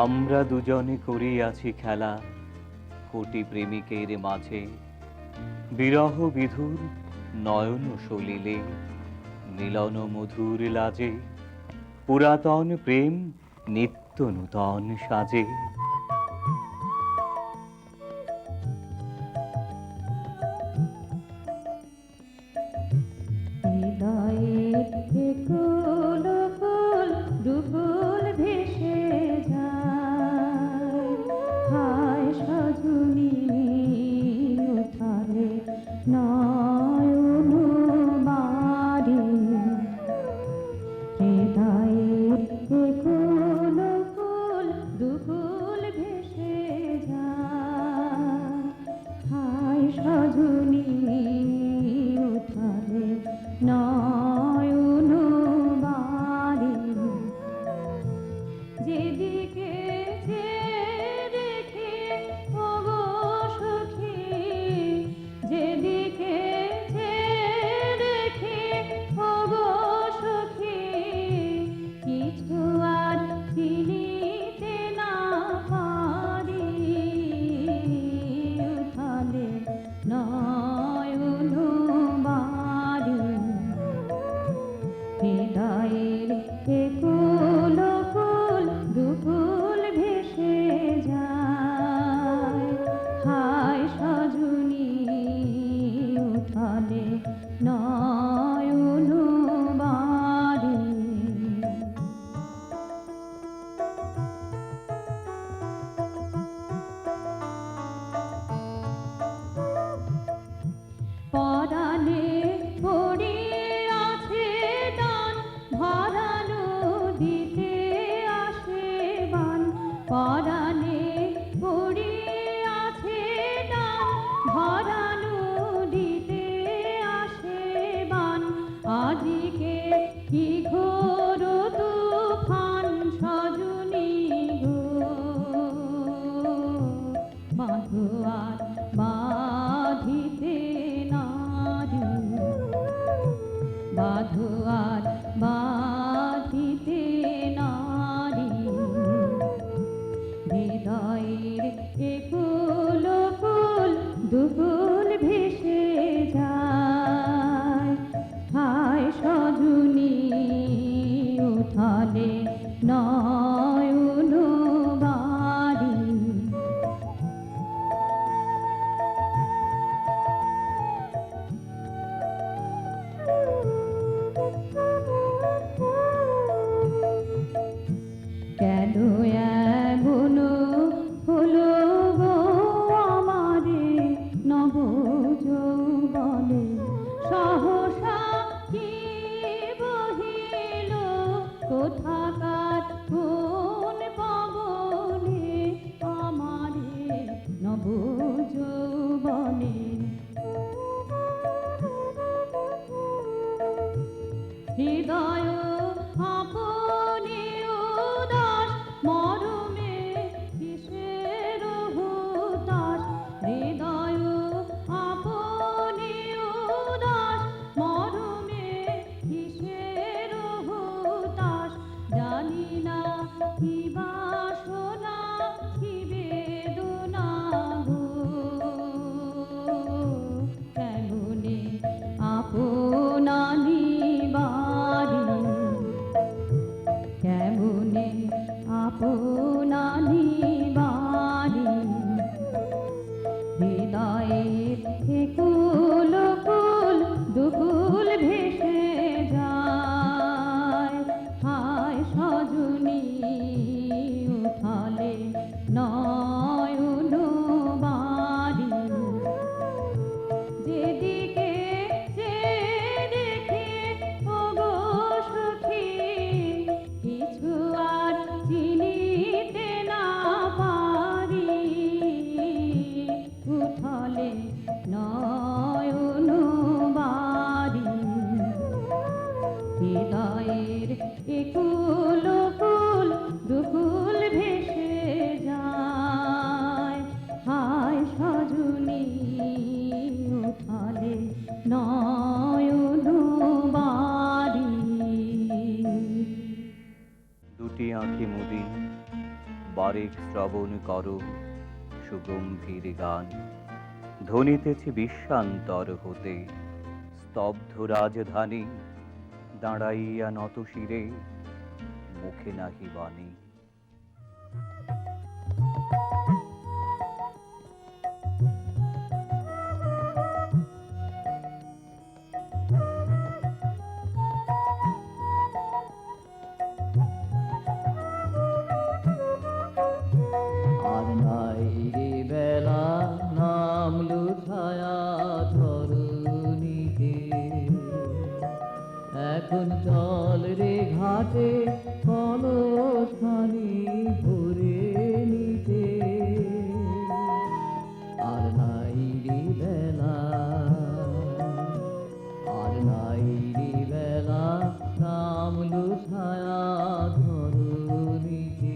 আমরা দুজনে করিয়াছি খেলা কোটি প্রেমিকের মাঝে, বিরহ বিধুর নয়ন সলিলে, মিলন মধুর লাজে, পুরাতন প্রেম নিত্য নূতন সাজে। বারেক শ্রবণ করো সুগম্ভীর গান, ধ্বনিতেছে বিশ্বান্তর হতে স্তব্ধ রাজধানী, দাঁড়াইয়া নত শিরে মুখে নাহি বাণী। আর নাই রে বেলা নামলো ছায়া ধরণীতে, এখন চল রে ঘাটে কলসখানি ভরে নিতে। আর নাই রে বেলা, আর নাই রে বেলা নামলো ছায়া ধরণীতে।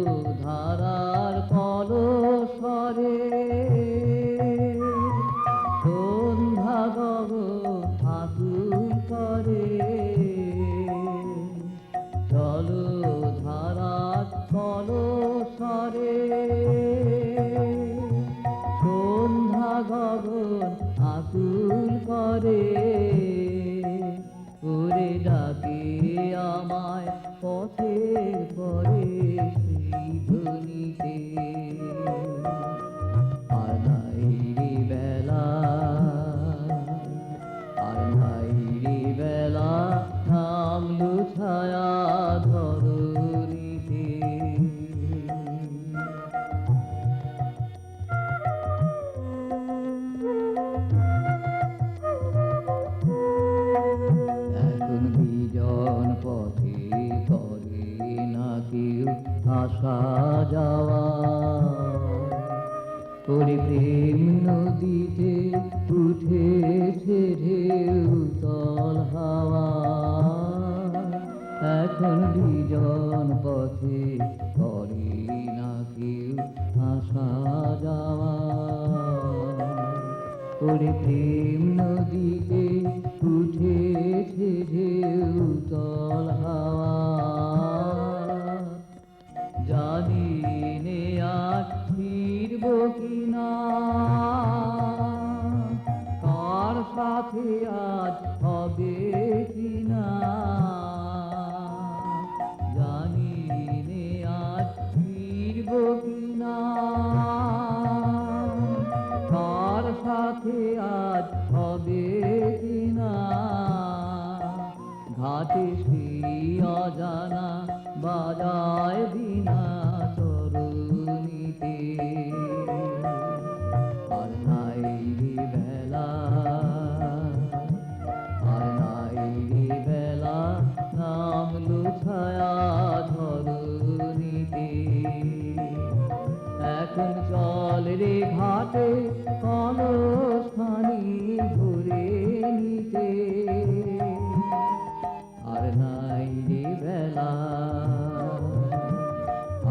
জলধারার কলস্বরে সন্ধ্যা গগন আকুল করে, জলধারার কলস্বরে সন্ধ্যা গগন আকুল করে। ওরে ডাকে আমায় পথের পরে সেই ধ্বনিতে। আর নাই রে বেলা, আর নাই রে বেলা নামলো ছায়া ধরণীতে। এখন বিজন পথে করে না কেউ আসা যাওয়া, ওরে প্রেম নদীতে উঠেছে ঢেউ তল হাওয়া। এখন বিজন পথে করে না কেউ আসা যাওয়া, ওরে প্রেম নদীতে উঠেছে ঢেউ তল হাওয়া। জানি নে আর ফিরব কিনা, কার সাথে আজ হবে কিনা। জানি নে আজ ফিরব কিনা, কার সাথে আজ হবে কিনা। ঘাটে সেই অজানা বাজায় বিনা তরুণীতে। আর নাই রে বেলা, আর নাই রে বেলা নামলো ছায়া ধরণীতে। এখন চল রে ঘাটে কলসখানি ভরে নিতে। আর নাই রে বেলা,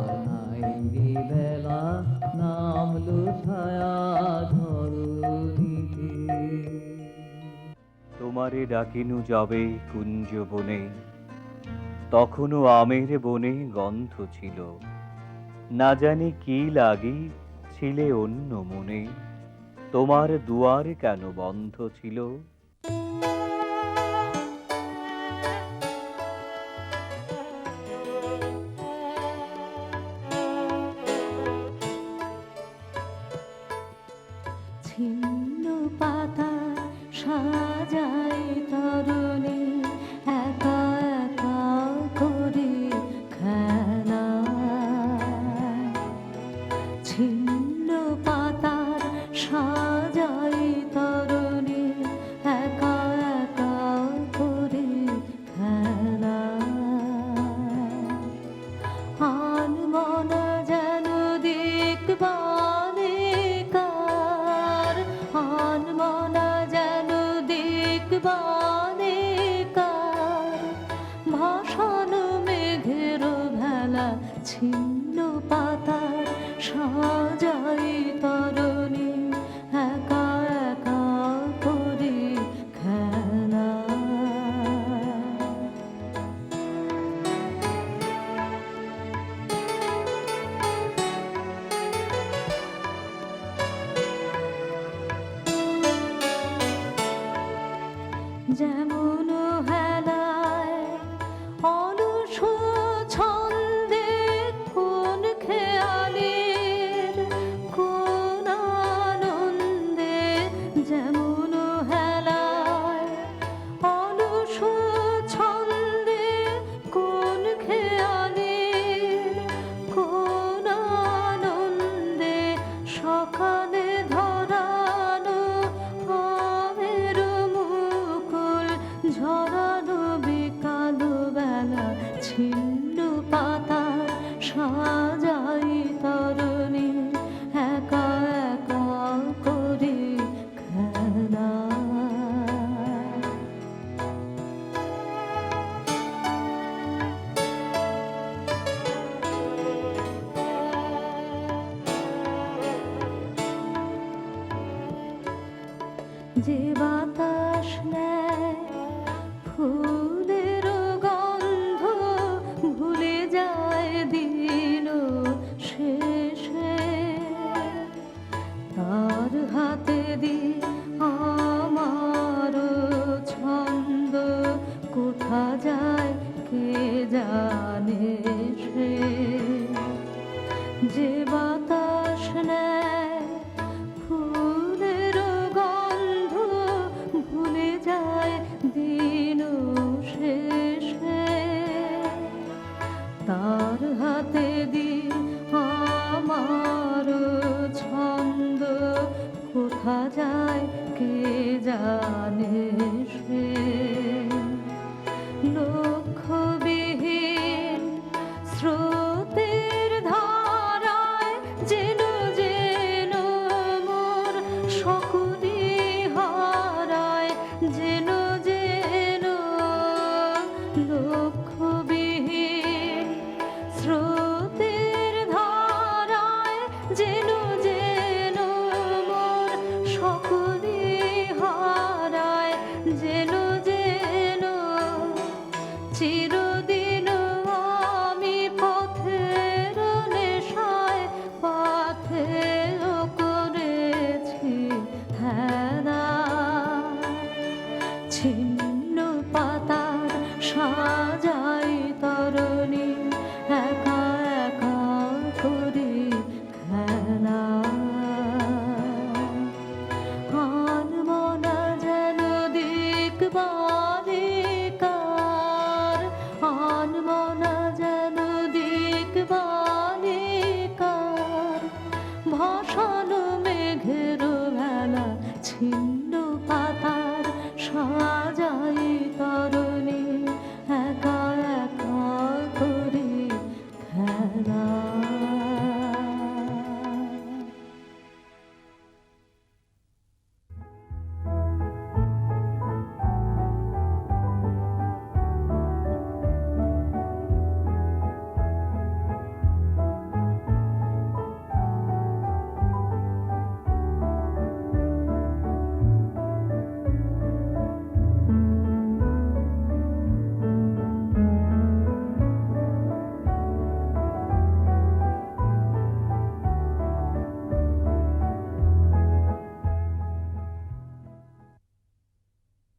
আর নাই রে বেলা নামলো ছায়া ধরণীতে। তোমারে ডাকিনু যাবে কুঞ্জ বনে, তখনও আমের বনে গন্ধ ছিল, না জানি কি লাগি ছিলে অন্য মনে, তোমার দুয়ার কেন বন্ধ ছিল। ছিন্ন পাতা সাজায় তরুণী একা একা করে খেলা। ছিন্ন পাতার সাজায় তরুণী একা একা করে খেলা। আনমনা যেন দেখবানে কার, আনমনা যেন দেখবানে কার। ভাসানো মেঘের ভেলা ছিন্ন পাতার সাজাই তরুণী যে বাতাস নেয় ফুলের গন্ধ ভুলে যায় দিন শেষে তার হাতে দি আমার ছন্দ কোথা যায় কে জানে সে যে বাতাস নেয় ফুলের গন্ধ ভুলে যায় দিন শেষে তার হাতে দি আমার ছন্দ কোথা যায় কে জানে সে লক্ষ্যবিহীন স্রোতের ধারায় যেন যেন মোর সকলি হারায় যেন যেন লক্ষ্যবিহীন স্রোতের ধারায় যেন যেন মোর সকলি হারায় যেন যেন চিরদিন আমি পথের নেশায় পাথেয় করেছি হেনা ছিন্ন পাতার সাজায়